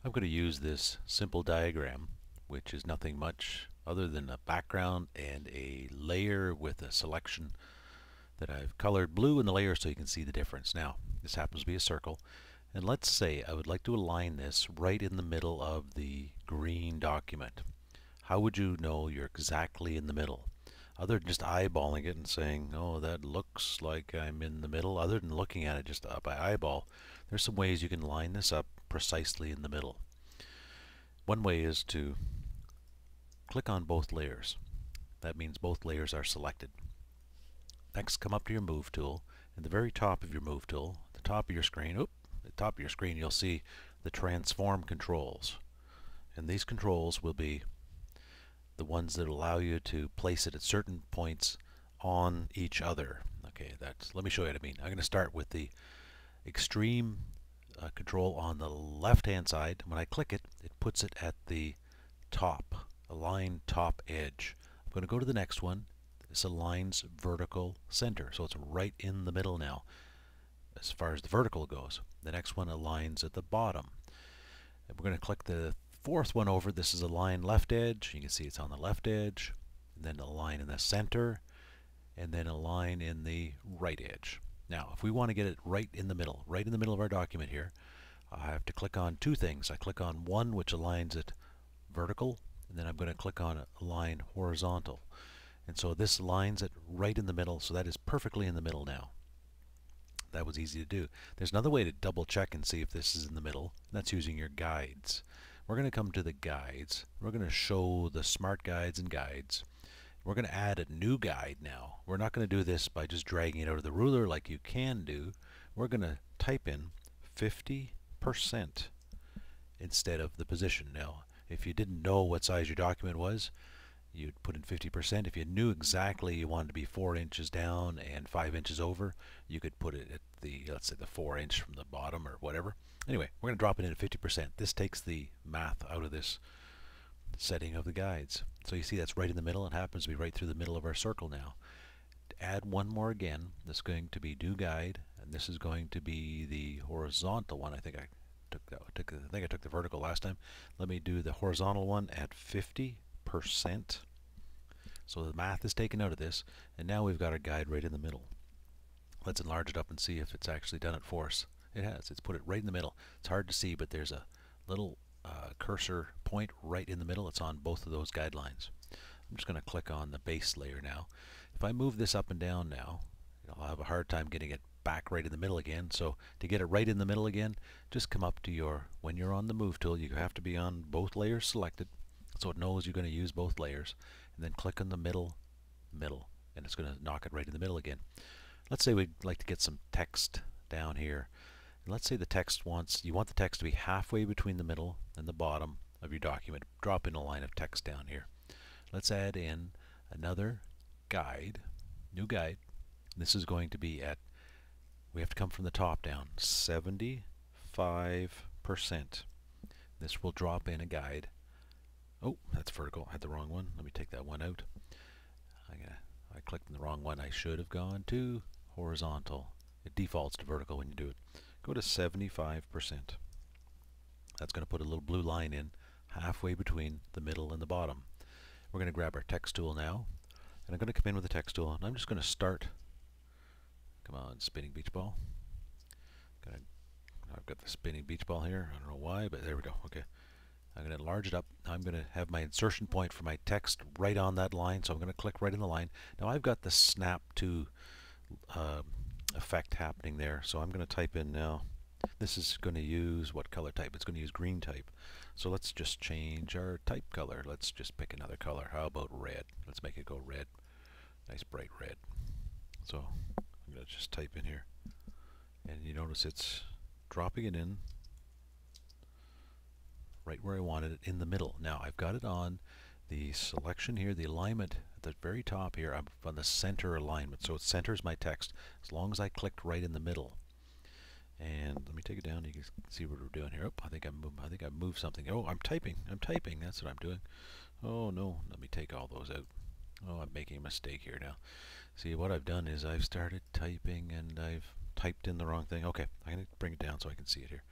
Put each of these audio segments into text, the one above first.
I'm going to use this simple diagram, which is nothing much other than a background and a layer with a selection that I've colored blue in the layer so you can see the difference. Now, this happens to be a circle, and let's say I would like to align this right in the middle of the green document. How would you know you're exactly in the middle? Other than just eyeballing it and saying, oh, that looks like I'm in the middle, other than looking at it just by eyeball, there's some ways you can line this up precisely in the middle. One way is to click on both layers. That means both layers are selected. Next, come up to your Move tool. At the very top of your Move tool, at the top of your screen, you'll see the Transform controls. And these controls will be the ones that allow you to place it at certain points on each other. Okay, let me show you what I mean. I'm going to start with the extreme control on the left-hand side. When I click it, it puts it at the top, align top edge. I'm going to go to the next one. This aligns vertical center, so it's right in the middle now as far as the vertical goes. The next one aligns at the bottom. And we're going to click the fourth one over. This is align left edge. You can see it's on the left edge. And then align in the center. And then align in the right edge. Now, if we want to get it right in the middle of our document here, I have to click on two things. I click on one, which aligns it vertical, and then I'm going to click on align horizontal. And so this aligns it right in the middle, so that is perfectly in the middle now. That was easy to do. There's another way to double check and see if this is in the middle, and that's using your guides. We're going to come to the guides. We're going to show the smart guides and guides. We're going to add a new guide now. We're not going to do this by just dragging it out of the ruler like you can do. We're going to type in 50% instead of the position. Now, if you didn't know what size your document was, you'd put in 50%. If you knew exactly you wanted to be 4 inches down and 5 inches over, you could put it at the, let's say, the 4 inch from the bottom or whatever. Anyway, we're going to drop it in at 50%. This takes the math out of this setting of the guides. So you see that's right in the middle. It happens to be right through the middle of our circle now. To add one more again, this is going to be new guide, and this is going to be the horizontal one. I think I took the vertical last time. Let me do the horizontal one at 50%. So the math is taken out of this, and now we've got our guide right in the middle. Let's enlarge it up and see if it's actually done it for us. It has. It's put it right in the middle. It's hard to see, but there's a little cursor point right in the middle. It's on both of those guidelines. I'm just going to click on the base layer now. If I move this up and down now, I'll have a hard time getting it back right in the middle again. So to get it right in the middle again, just come up to your, when you're on the Move tool, you have to be on both layers selected so it knows you're going to use both layers, and then click on the middle, and it's going to knock it right in the middle again. Let's say we'd like to get some text down here. And let's say the text you want the text to be halfway between the middle and the bottom of your document. Drop in a line of text down here. Let's add in another guide, new guide. This is going to be at, we have to come from the top down, 75%. This will drop in a guide. Oh, that's vertical. I had the wrong one. Let me take that one out. I clicked on the wrong one. I should have gone to horizontal. It defaults to vertical when you do it. Go to 75%. That's going to put a little blue line in halfway between the middle and the bottom. We're going to grab our text tool now, and I'm going to come in with the text tool, and I'm just going to start. Come on, spinning beach ball. I've got the spinning beach ball here. I don't know why, but there we go. Okay. I'm going to enlarge it up. I'm going to have my insertion point for my text right on that line, so I'm going to click right in the line. Now I've got the snap to effect happening there, so I'm going to type in now. This is going to use what color type? It's going to use green type. So let's just change our type color. Let's just pick another color. How about red? Let's make it go red. Nice bright red. So I'm going to just type in here, and you notice it's dropping it in right where I wanted it, in the middle. Now I've got it on the selection here, the alignment at the very top here. I'm on the center alignment, so it centers my text as long as I clicked right in the middle. And let me take it down. You can see what we're doing here. Oh, I think I moved something. Oh, I'm typing. That's what I'm doing. Oh no, let me take all those out. Oh, I'm making a mistake here now. See, what I've done is I've started typing and I've typed in the wrong thing. Okay, I'm going to bring it down so I can see it here.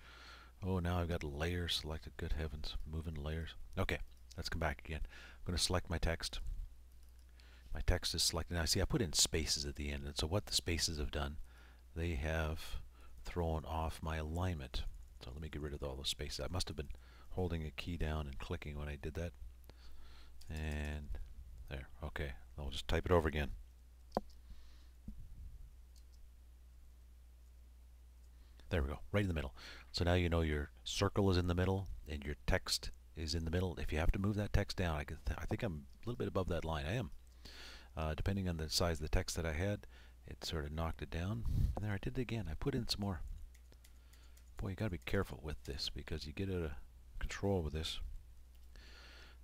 Oh, now I've got layers selected. Good heavens, moving layers. Okay, let's come back again. I'm going to select my text. My text is selected. Now see, I put in spaces at the end, and so what the spaces have done, they have thrown off my alignment. So let me get rid of all those spaces. I must have been holding a key down and clicking when I did that. And there, okay. I'll just type it over again. There we go, right in the middle. So now you know your circle is in the middle and your text is in the middle. If you have to move that text down, I think I'm a little bit above that line. I am. Depending on the size of the text that I had, it sort of knocked it down. And there I did it again. I put in some more. Boy, you got to be careful with this because you get out of control with this.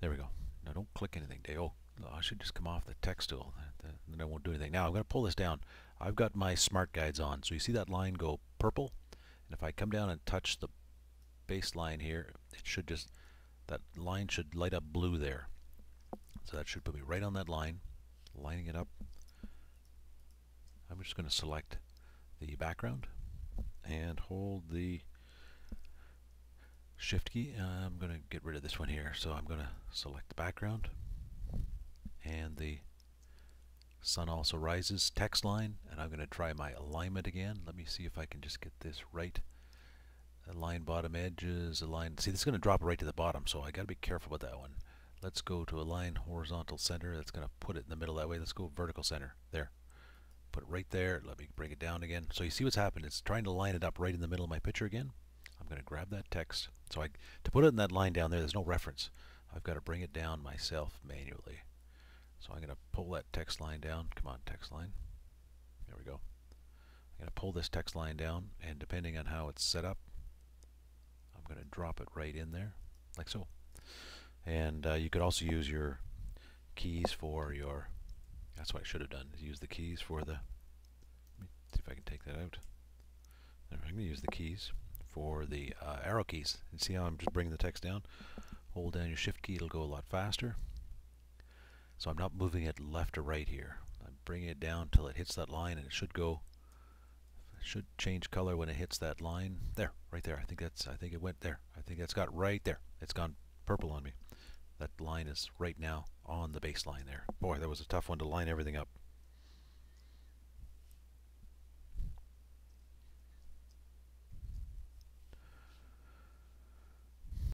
There we go. Now don't click anything, Dave. Oh, I should just come off the text tool. Then I won't do anything. Now I'm going to pull this down. I've got my smart guides on. So you see that line go purple? And if I come down and touch the baseline here, it should just, that line should light up blue there. So that should put me right on that line, lining it up. I'm just going to select the background and hold the Shift key. I'm going to get rid of this one here. So I'm going to select the background and the sun also rises text line, and I'm going to try my alignment again. Let me see if I can just get this right. Align bottom edges, align. See, this is going to drop right to the bottom, so I got to be careful with that one. Let's go to align horizontal center. That's going to put it in the middle that way. Let's go vertical center. There. Put it right there. Let me bring it down again. So you see what's happened. It's trying to line it up right in the middle of my picture again. I'm going to grab that text. So to put it in that line down there, there's no reference. I've got to bring it down myself manually. So I'm going to pull that text line down. Come on, text line. There we go. I'm going to pull this text line down, and depending on how it's set up, I'm going to drop it right in there, like so. And you could also use your keys for your, that's what I should have done, is use the keys for the, let me see if I can take that out. There, I'm going to use the keys for the arrow keys. And see how I'm just bringing the text down? Hold down your Shift key, it'll go a lot faster. So I'm not moving it left or right here. I'm bringing it down till it hits that line, and it should go, it should change color when it hits that line. There, right there. I think it went there. I think that's got right there. It's gone purple on me. That line is right now on the baseline there. Boy, that was a tough one to line everything up.